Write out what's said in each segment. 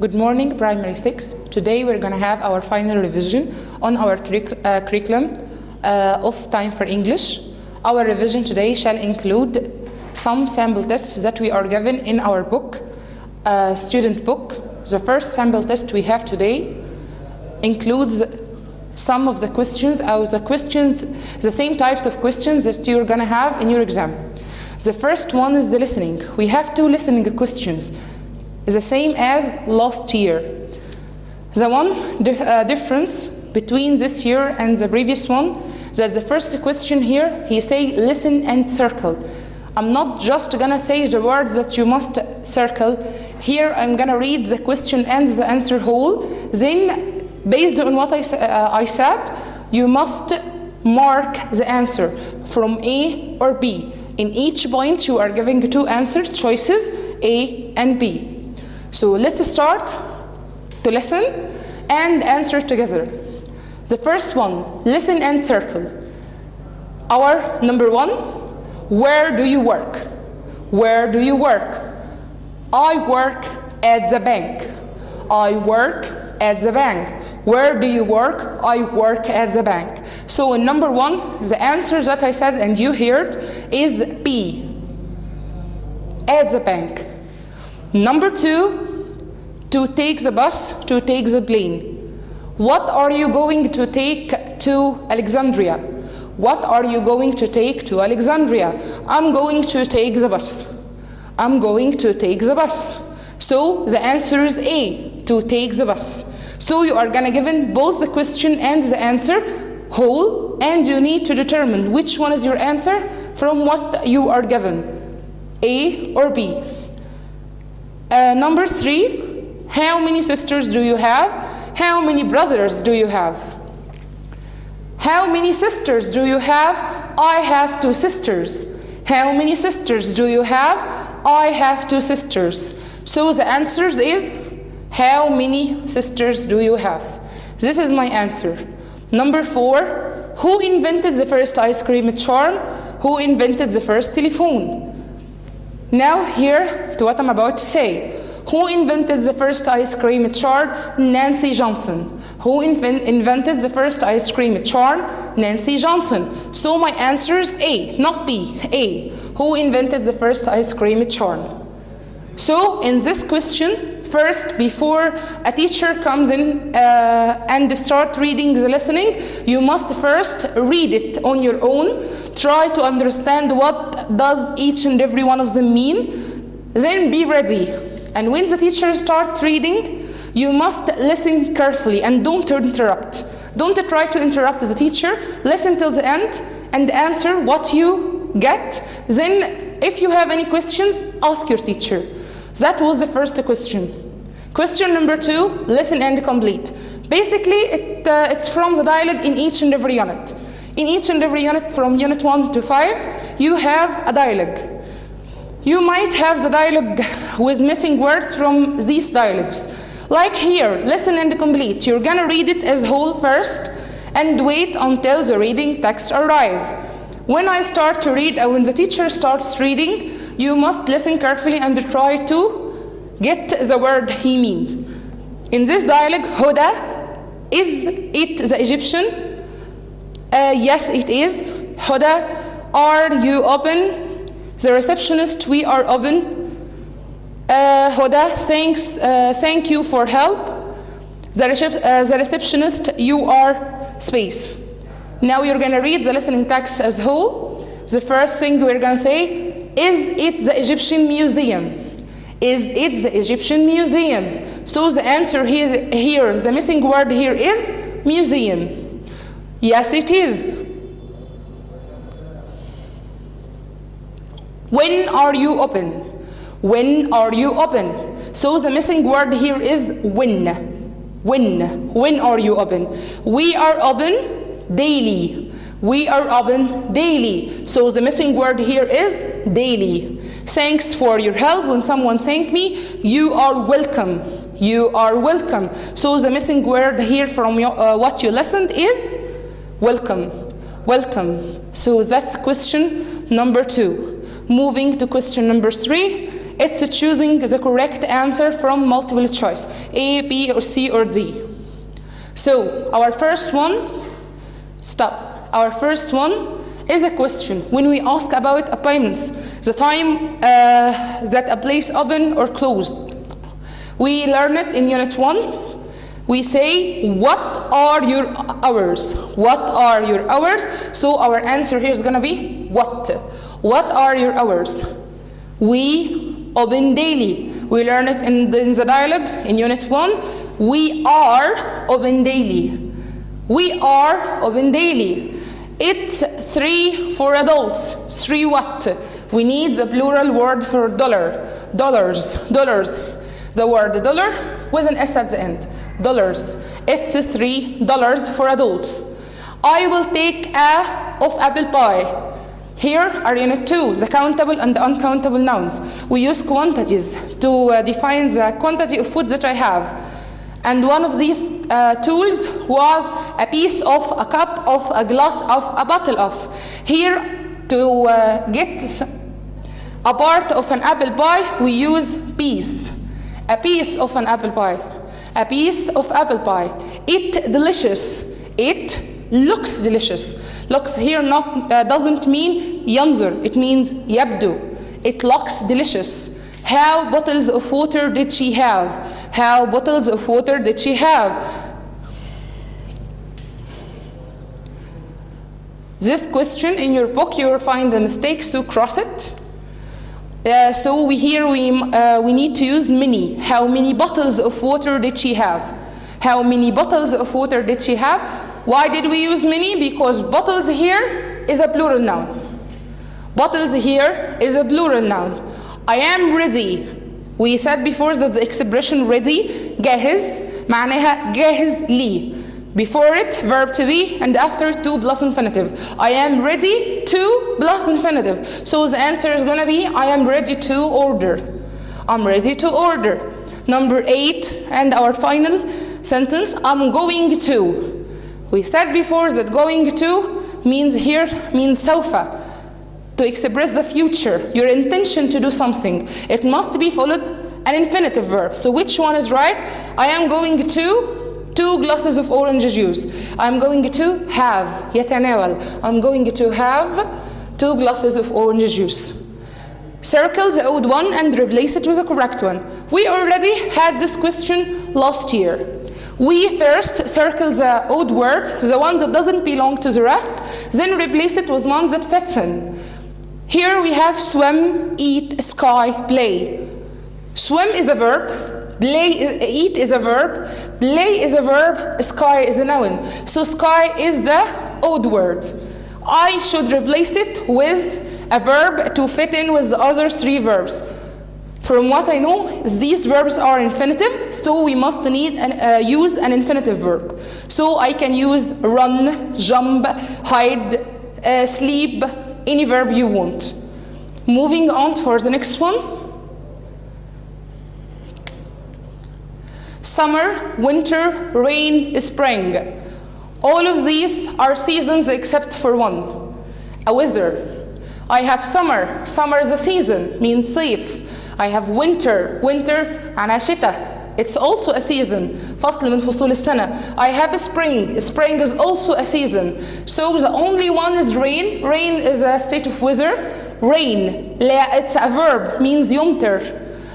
Good morning, Primary 6. Today we're going to have our final revision on our curriculum of Time for English. Our revision today shall include some sample tests that we are given in our book, student book. The first sample test we have today includes some of the questions, the same types of questions that you're going to have in your exam. The first one is the listening. We have 2 listening questions, the same as last year. The one difference between this year and the previous one, that the first question here, he say listen and circle. I'm not just gonna say the words that you must circle. Here I'm gonna read the question and the answer whole. Then, based on what I said, you must mark the answer from A or B. In each point, you are giving 2 answer choices, A and B. So let's start to listen and answer together. The first one, listen and circle. Our number 1, where do you work? Where do you work? I work at the bank. I work at the bank. Where do you work? I work at the bank. So in number 1, the answer that I said and you heard is B, at the bank. Number 2, to take the bus, to take the plane. What are you going to take to Alexandria? What are you going to take to Alexandria? I'm going to take the bus. I'm going to take the bus. So the answer is A, to take the bus. So you are gonna given both the question and the answer whole, and you need to determine which one is your answer from what you are given, A or B. Number 3, how many sisters do you have? How many brothers do you have? How many sisters do you have? I have 2 sisters. How many sisters do you have? I have 2 sisters. So the answer is, how many sisters do you have? This is my answer. Number 4, who invented the first ice cream charm? Who invented the first telephone? Now here to what I'm about to say. Who invented the first ice cream charm? Nancy Johnson. Who invented the first ice cream charm? Nancy Johnson. So my answer is A, not B, A. Who invented the first ice cream charm? So in this question, first, before a teacher comes in and start reading the listening, you must first read it on your own. Try to understand what does each and every one of them mean. Then be ready. And when the teacher starts reading, you must listen carefully and don't interrupt. Don't try to interrupt the teacher. Listen till the end and answer what you get. Then if you have any questions, ask your teacher. That was the first question. Question number 2, listen and complete. Basically, it's from the dialogue in each and every unit. In each and every unit from unit 1 to 5, you have a dialogue. You might have the dialogue with missing words from these dialogues. Like here, listen and complete. You're gonna read it as whole first and wait until the reading text arrive. When I start to read, when the teacher starts reading, you must listen carefully and try to get the word he means. In this dialogue, Huda, is it the Egyptian? Yes, it is. Huda, are you open? The receptionist, we are open. Huda, thank you for help. The receptionist, you are space. Now you're gonna read the listening text as whole. The first thing we're gonna say, is it the Egyptian museum? Is it the Egyptian museum? So the answer here, the missing word here is museum. Yes, it is. When are you open? When are you open? So the missing word here is when. When are you open? We are open daily. We are open daily. So the missing word here is daily. Thanks for your help. When someone thank me, you are welcome. You are welcome. So the missing word here from what you listened is welcome. Welcome. So that's question number 2. Moving to question number 3. It's choosing the correct answer from multiple choice, A, B, or C, or D. So our first one, Our first one is a question. When we ask about appointments, the time that a place open or closed. We learn it in Unit 1. We say, what are your hours? What are your hours? So our answer here is going to be what? What are your hours? We open daily. We learn it in the dialogue in Unit 1. We are open daily. We are open daily. It's 3 for adults. 3 what? We need the plural word for dollar. Dollars. The word dollar with an S at the end. Dollars. It's $3 for adults. I will take a of apple pie. Here are Unit 2, the countable and the uncountable nouns. We use quantities to define the quantity of food that I have. And one of these tools was a piece of, a cup of, a glass of, a bottle of. Here, to get a part of an apple pie, we use piece. A piece of an apple pie. A piece of apple pie. It delicious. It looks delicious. Looks here doesn't mean ينظر. It means يبدو. It looks delicious. How bottles of water did she have? How bottles of water did she have? This question in your book, you will find the mistakes to cross it. So we need to use many. How many bottles of water did she have? How many bottles of water did she have? Why did we use many? Because bottles here is a plural noun. Bottles here is a plural noun. I am ready. We said before that the expression ready, جاهز, معناها جاهز لي. Before it, verb to be, and after to plus infinitive. I am ready to plus infinitive. So the answer is going to be, I am ready to order. I'm ready to order. Number 8, and our final sentence, I'm going to. We said before that going to means سوف. To express the future, your intention to do something. It must be followed an infinitive verb. So which one is right? I am going to 2 glasses of orange juice. I'm going to have يتناول. I'm going to have 2 glasses of orange juice. Circle the odd one and replace it with the correct one. We already had this question last year. We first circle the odd word, the one that doesn't belong to the rest, then replace it with one that fits in. Here we have swim, eat, sky, play. Swim is a verb, eat is a verb, play is a verb, sky is a noun. So sky is the odd word. I should replace it with a verb to fit in with the other 3 verbs. From what I know, these verbs are infinitive, so we must use an infinitive verb. So I can use run, jump, hide, sleep, any verb you want. Moving on for the next one. Summer, winter, rain, spring. All of these are seasons except for one. A weather. I have summer. Summer is a season, means safe. I have winter. Winter, أنا شتاء. It's also a season. فصل من فصول السنة. I have a spring. Spring is also a season. So the only one is rain. Rain is a state of weather. Rain. It's a verb. Means يمطر.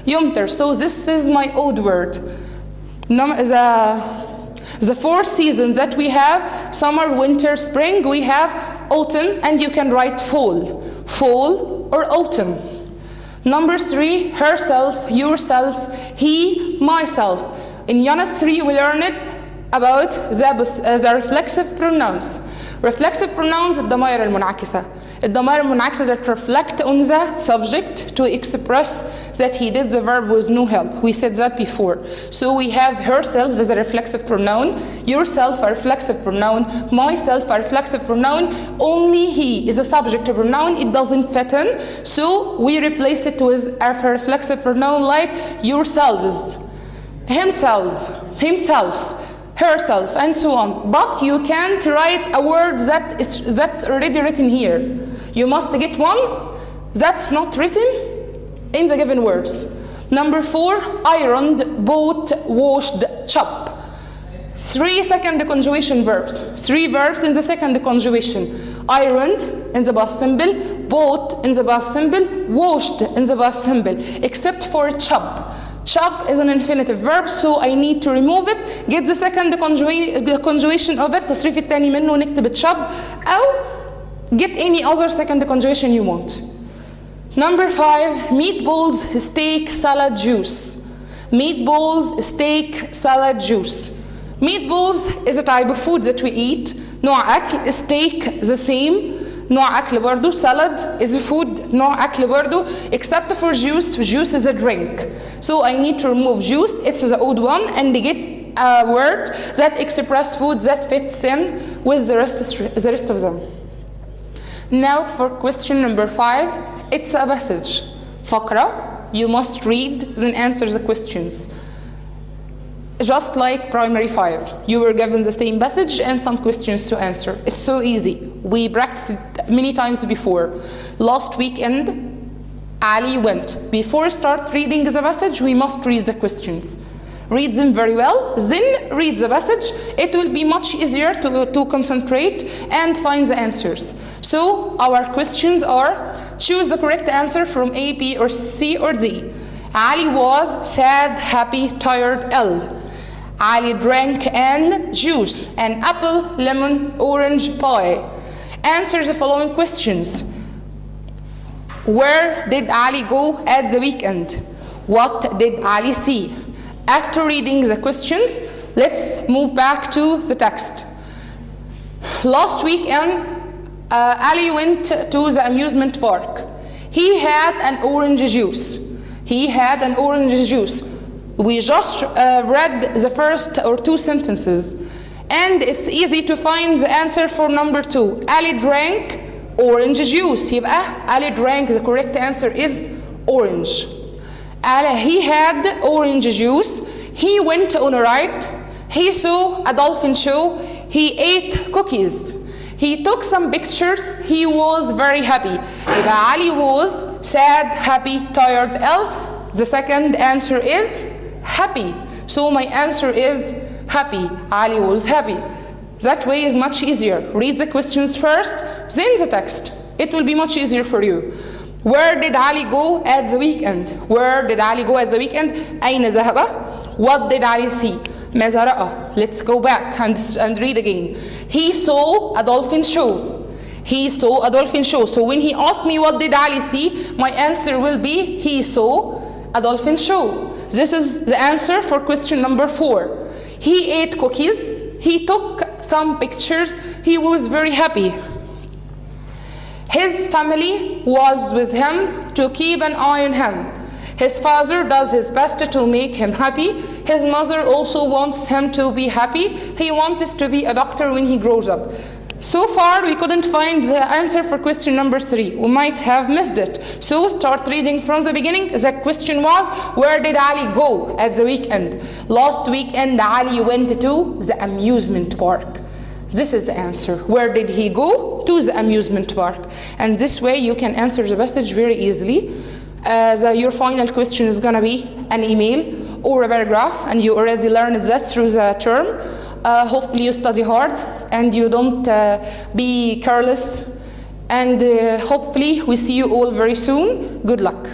يمطر. So this is my odd word. The 4 seasons that we have, summer, winter, spring, we have autumn, and you can write fall. Fall or autumn. Number 3, herself, yourself, he, myself. In Unit 3, we learned about the reflexive pronouns. Reflexive pronouns, الضمائر المنعكسة. الضمائر المنعكسة that reflect on the subject to express that he did the verb with no help. We said that before. So we have herself as a reflexive pronoun, yourself a reflexive pronoun, myself a reflexive pronoun. Only he is a subject pronoun. It doesn't fit in. So we replaced it with a reflexive pronoun like yourselves, himself, herself, and so on. But you can't write a word that's already written here. You must get one that's not written in the given words. Number 4, ironed, bought, washed, chop. 3 second conjugation verbs. 3 verbs in the second conjugation. Ironed in the past simple, bought in the past simple, washed in the past simple, except for chop. Chop is an infinitive verb, so I need to remove it. Get the second conjugation of it, تصريف الثاني منه نكتب chop, أو get any other second conjugation you want. Number 5, meatballs, steak, salad, juice. Meatballs, steak, salad, juice. Meatballs is a type of food that we eat. نوع أكل. Steak the same. نوع أكل برضو. Salad is a food. نوع أكل برضو. Except for juice. Juice is a drink. So I need to remove juice. It's the old one and get a word that expresses food that fits in with the rest of them. Now for question number 5. It's a passage. فقرة. You must read then answer the questions. Just like primary 5, you were given the same passage and some questions to answer. It's so easy. We practiced it many times before. Last weekend, Ali went. Before start reading the passage, we must read the questions. Read them very well, then read the passage. It will be much easier to concentrate and find the answers. So our questions are, choose the correct answer from A, B, or C, or D. Ali was sad, happy, tired, ill. Ali drank an juice, an apple, lemon, orange, pie. Answer the following questions. Where did Ali go at the weekend? What did Ali see? After reading the questions, let's move back to the text. Last weekend, Ali went to the amusement park. He had an orange juice. He had an orange juice. We just read the first or 2 sentences, and it's easy to find the answer for number 2. Ali drank orange juice. يبقى Ali drank, the correct answer is orange. He had orange juice. He went on a ride. He saw a dolphin show. He ate cookies. He took some pictures. He was very happy. يبقى Ali was sad, happy, tired, ill. The second answer is happy. So my answer is happy. Ali was happy. That way is much easier. Read the questions first, then the text. It will be much easier for you. Where did Ali go at the weekend? Where did Ali go at the weekend? أين ذهب? What did Ali see? ماذا رأى? Let's go back and read again. He saw a dolphin show. He saw a dolphin show. So when he asked me what did Ali see, my answer will be he saw a dolphin show. This is the answer for question number 4. He ate cookies. He took some pictures. He was very happy. His family was with him to keep an eye on him. His father does his best to make him happy. His mother also wants him to be happy. He wants to be a doctor when he grows up. So far, we couldn't find the answer for question number 3. We might have missed it. So start reading from the beginning. The question was, where did Ali go at the weekend? Last weekend, Ali went to the amusement park. This is the answer. Where did he go? To the amusement park. And this way, you can answer the passage very easily. Your final question is going to be an email or a paragraph, and you already learned that through the term. Hopefully you study hard and you don't be careless, and hopefully we see you all very soon. Good luck.